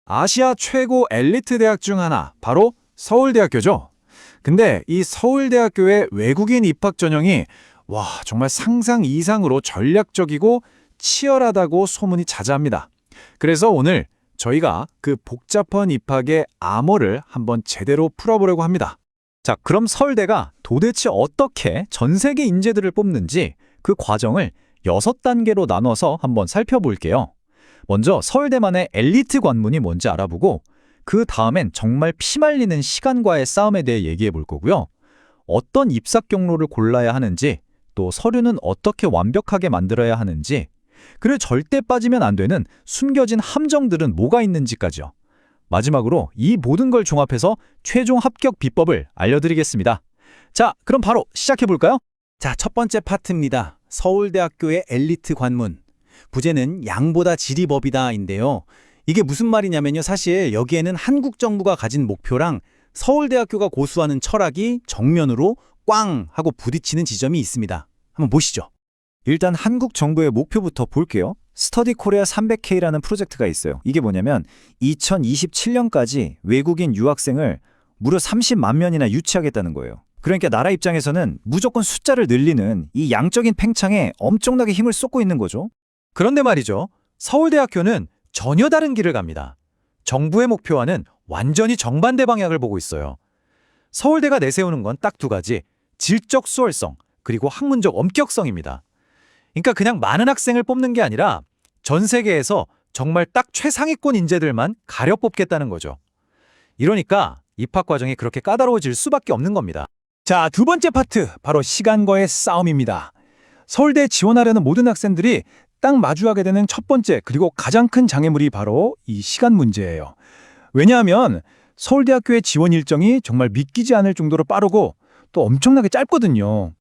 아시아 최고 엘리트 대학 중 하나, 바로 서울대학교죠. 근데 이 서울대학교의 외국인 입학 전형이 정말 상상 이상으로 전략적이고 치열하다고 소문이 자자합니다. 그래서 오늘 저희가 그 복잡한 입학의 암호를 한번 제대로 풀어보려고 합니다. 자, 그럼 서울대가 도대체 어떻게 전 세계 인재들을 뽑는지 그 과정을 6단계로 나눠서 한번 살펴볼게요. 먼저 서울대만의 엘리트 관문이 뭔지 알아보고 그 다음엔 정말 피말리는 시간과의 싸움에 대해 얘기해 볼 거고요. 어떤 입사 경로를 골라야 하는지, 또 서류는 어떻게 완벽하게 만들어야 하는지, 그리고 절대 빠지면 안 되는 숨겨진 함정들은 뭐가 있는지까지요. 마지막으로 이 모든 걸 종합해서 최종 합격 비법을 알려드리겠습니다. 자, 그럼 바로 시작해 볼까요? 자, 첫 번째 파트입니다. 서울대학교의 엘리트 관문. 부제는 양보다 질이 법이다인데요. 이게 무슨 말이냐면요. 사실 여기에는 한국 정부가 가진 목표랑 서울대학교가 고수하는 철학이 정면으로 꽝 하고 부딪히는 지점이 있습니다. 한번 보시죠. 일단 한국 정부의 목표부터 볼게요. 스터디 코리아 300K라는 프로젝트가 있어요. 이게 뭐냐면 2027년까지 외국인 유학생을 무려 30만 명이나 유치하겠다는 거예요. 그러니까 나라 입장에서는 무조건 숫자를 늘리는 이 양적인 팽창에 엄청나게 힘을 쏟고 있는 거죠. 그런데 말이죠. 서울대학교는 전혀 다른 길을 갑니다. 정부의 목표와는 완전히 정반대 방향을 보고 있어요. 서울대가 내세우는 건 딱 두 가지, 질적 수월성, 그리고 학문적 엄격성입니다. 그러니까 그냥 많은 학생을 뽑는 게 아니라 전 세계에서 정말 딱 최상위권 인재들만 가려 뽑겠다는 거죠. 이러니까 입학 과정이 그렇게 까다로워질 수밖에 없는 겁니다. 자, 두 번째 파트, 바로 시간과의 싸움입니다. 서울대에 지원하려는 모든 학생들이 딱 마주하게 되는 첫 번째 그리고 가장 큰 장애물이 바로 이 시간 문제예요. 왜냐하면 서울대학교의 지원 일정이 정말 믿기지 않을 정도로 빠르고 또 엄청나게 짧거든요.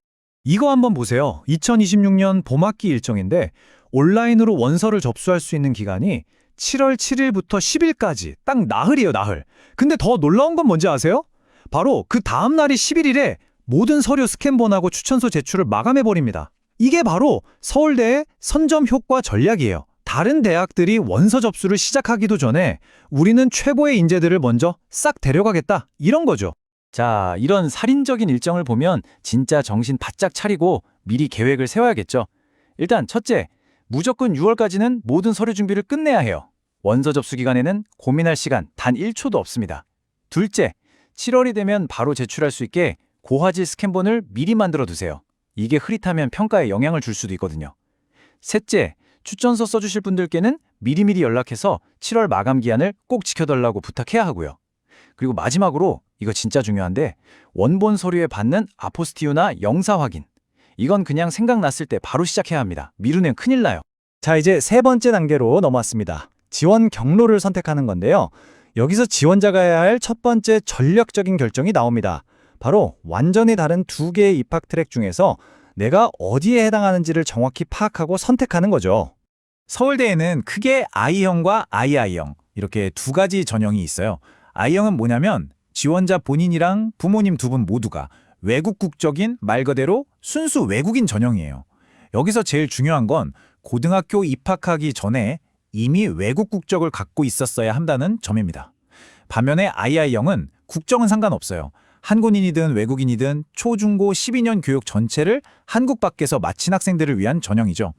이거 한번 보세요. 2026년 봄학기 일정인데 온라인으로 원서를 접수할 수 있는 기간이 7월 7일부터 10일까지 딱 나흘이에요, 나흘. 근데 더 놀라운 건 뭔지 아세요? 바로 그 다음 날이 11일에 모든 서류 스캔본하고 추천서 제출을 마감해버립니다. 이게 바로 서울대의 선점 효과 전략이에요. 다른 대학들이 원서 접수를 시작하기도 전에 우리는 최고의 인재들을 먼저 싹 데려가겠다, 이런 거죠. 자, 이런 살인적인 일정을 보면 진짜 정신 바짝 차리고 미리 계획을 세워야겠죠. 일단 첫째, 무조건 6월까지는 모든 서류 준비를 끝내야 해요. 원서 접수 기간에는 고민할 시간 단 1초도 없습니다. 둘째, 7월이 되면 바로 제출할 수 있게 고화질 스캔본을 미리 만들어 두세요. 이게 흐릿하면 평가에 영향을 줄 수도 있거든요. 셋째, 추천서 써주실 분들께는 미리미리 연락해서 7월 마감 기한을 꼭 지켜달라고 부탁해야 하고요. 그리고 마지막으로 이거 진짜 중요한데 원본 서류에 받는 아포스티유나 영사 확인. 이건 그냥 생각났을 때 바로 시작해야 합니다. 미루면 큰일 나요. 자, 이제 세 번째 단계로 넘어왔습니다. 지원 경로를 선택하는 건데요. 여기서 지원자가 해야 할 첫 번째 전략적인 결정이 나옵니다. 바로 완전히 다른 두 개의 입학 트랙 중에서 내가 어디에 해당하는지를 정확히 파악하고 선택하는 거죠. 서울대에는 크게 I형과 II형 이렇게 두 가지 전형이 있어요. I형은 뭐냐면 지원자 본인이랑 부모님 두 분 모두가 외국 국적인 말 그대로 순수 외국인 전형이에요. 여기서 제일 중요한 건 고등학교 입학하기 전에 이미 외국 국적을 갖고 있었어야 한다는 점입니다. 반면에 II형은 국적은 상관없어요. 한국인이든 외국인이든 초중고 12년 교육 전체를 한국 밖에서 마친 학생들을 위한 전형이죠.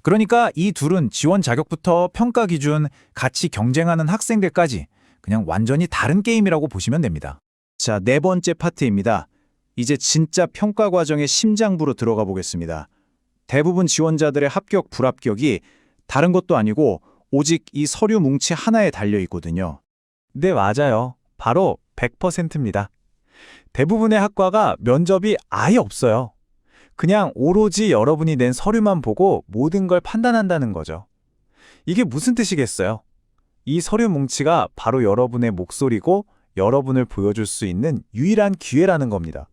그러니까 이 둘은 지원 자격부터 평가 기준, 같이 경쟁하는 학생들까지 그냥 완전히 다른 게임이라고 보시면 됩니다. 자, 네 번째 파트입니다. 이제 진짜 평가 과정의 심장부로 들어가 보겠습니다. 대부분 지원자들의 합격, 불합격이 다른 것도 아니고 오직 이 서류 뭉치 하나에 달려 있거든요. 네, 맞아요. 바로 100%입니다. 대부분의 학과가 면접이 아예 없어요. 그냥 오로지 여러분이 낸 서류만 보고 모든 걸 판단한다는 거죠. 이게 무슨 뜻이겠어요? 이 서류 뭉치가 바로 여러분의 목소리고 여러분을 보여줄 수 있는 유일한 기회라는 겁니다.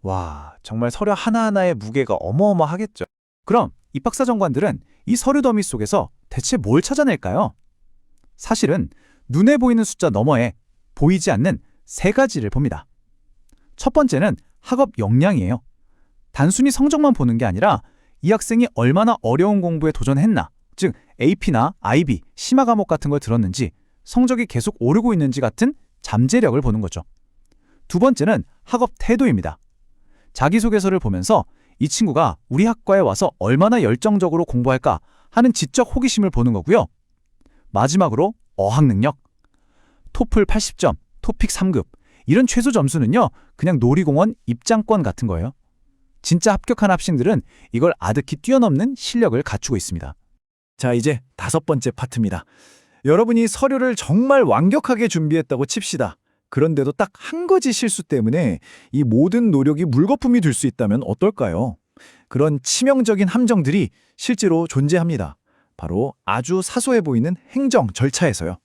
와, 정말 서류 하나하나의 무게가 어마어마하겠죠. 그럼 입학사정관들은 이 서류 더미 속에서 대체 뭘 찾아낼까요? 사실은 눈에 보이는 숫자 너머에 보이지 않는 세 가지를 봅니다. 첫 번째는 학업 역량이에요. 단순히 성적만 보는 게 아니라 이 학생이 얼마나 어려운 공부에 도전했나, 즉 AP나 IB, 심화 과목 같은 걸 들었는지, 성적이 계속 오르고 있는지 같은 잠재력을 보는 거죠. 두 번째는 학업 태도입니다. 자기소개서를 보면서 이 친구가 우리 학과에 와서 얼마나 열정적으로 공부할까 하는 지적 호기심을 보는 거고요. 마지막으로 어학 능력. 토플 80점, 토픽 3급. 이런 최소 점수는요, 그냥 놀이공원 입장권 같은 거예요. 진짜 합격한 학생들은 이걸 아득히 뛰어넘는 실력을 갖추고 있습니다. 자, 이제 5번째 파트입니다. 여러분이 서류를 정말 완벽하게 준비했다고 칩시다. 그런데도 딱 한 가지 실수 때문에 이 모든 노력이 물거품이 될 수 있다면 어떨까요? 그런 치명적인 함정들이 실제로 존재합니다. 바로 아주 사소해 보이는 행정 절차에서요.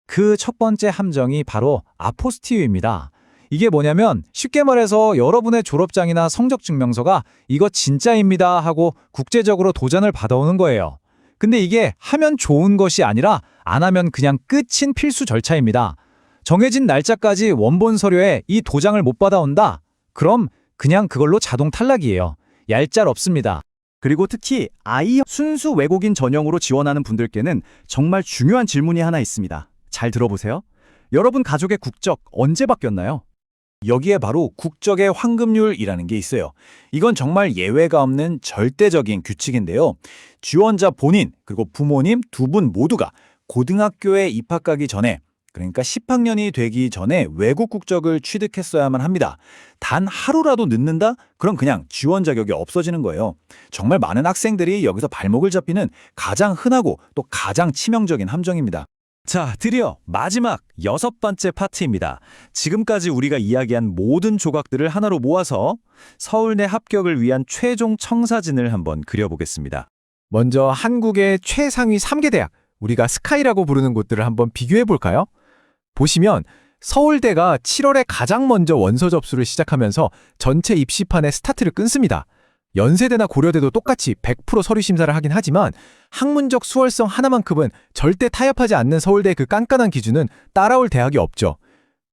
그 첫 번째 함정이 바로 아포스티유입니다. 이게 뭐냐면 쉽게 말해서 여러분의 졸업장이나 성적증명서가 이거 진짜입니다 하고 국제적으로 도전을 받아오는 거예요. 근데 이게 하면 좋은 것이 아니라 안 하면 그냥 끝인 필수 절차입니다. 정해진 날짜까지 원본 서류에 이 도장을 못 받아온다? 그럼 그냥 그걸로 자동 탈락이에요. 얄짤없습니다. 그리고 특히 아이형 순수 외국인 전형으로 지원하는 분들께는 정말 중요한 질문이 하나 있습니다. 잘 들어보세요. 여러분 가족의 국적 언제 바뀌었나요? 여기에 바로 국적의 환급률이라는 게 있어요. 이건 정말 예외가 없는 절대적인 규칙인데요. 지원자 본인 그리고 부모님 두 분 모두가 고등학교에 입학하기 전에, 그러니까 10학년이 되기 전에 외국 국적을 취득했어야만 합니다. 단 하루라도 늦는다? 그럼 그냥 지원 자격이 없어지는 거예요. 정말 많은 학생들이 여기서 발목을 잡히는 가장 흔하고 또 가장 치명적인 함정입니다. 자, 드디어 마지막 6번째 파트입니다. 지금까지 우리가 이야기한 모든 조각들을 하나로 모아서 서울대 합격을 위한 최종 청사진을 한번 그려보겠습니다. 먼저 한국의 최상위 3개 대학, 우리가 스카이라고 부르는 곳들을 한번 비교해 볼까요? 보시면 서울대가 7월에 가장 먼저 원서 접수를 시작하면서 전체 입시판의 스타트를 끊습니다. 연세대나 고려대도 똑같이 100% 서류 심사를 하긴 하지만 학문적 수월성 하나만큼은 절대 타협하지 않는 서울대의 그 깐깐한 기준은 따라올 대학이 없죠.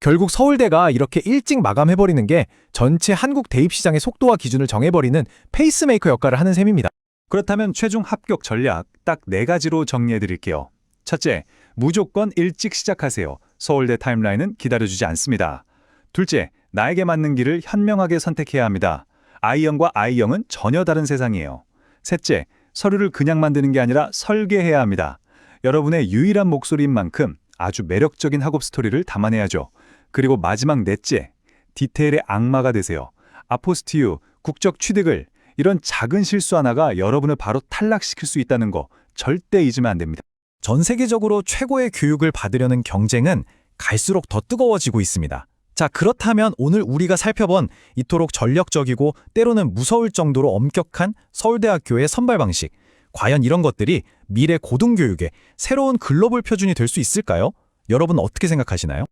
결국 서울대가 이렇게 일찍 마감해버리는 게 전체 한국 대입 시장의 속도와 기준을 정해버리는 페이스메이커 역할을 하는 셈입니다. 그렇다면 최종 합격 전략 딱 4가지로 정리해 드릴게요. 첫째, 무조건 일찍 시작하세요. 서울대 타임라인은 기다려주지 않습니다. 둘째, 나에게 맞는 길을 현명하게 선택해야 합니다. I형과 I형은 전혀 다른 세상이에요. 셋째, 서류를 그냥 만드는 게 아니라 설계해야 합니다. 여러분의 유일한 목소리인 만큼 아주 매력적인 학업 스토리를 담아내야죠. 그리고 마지막 넷째, 디테일의 악마가 되세요. 아포스티유, 국적 취득을, 이런 작은 실수 하나가 여러분을 바로 탈락시킬 수 있다는 거 절대 잊으면 안 됩니다. 전 세계적으로 최고의 교육을 받으려는 경쟁은 갈수록 더 뜨거워지고 있습니다. 자, 그렇다면 오늘 우리가 살펴본 이토록 전력적이고 때로는 무서울 정도로 엄격한 서울대학교의 선발 방식, 과연 이런 것들이 미래 고등교육의 새로운 글로벌 표준이 될 수 있을까요? 여러분 어떻게 생각하시나요?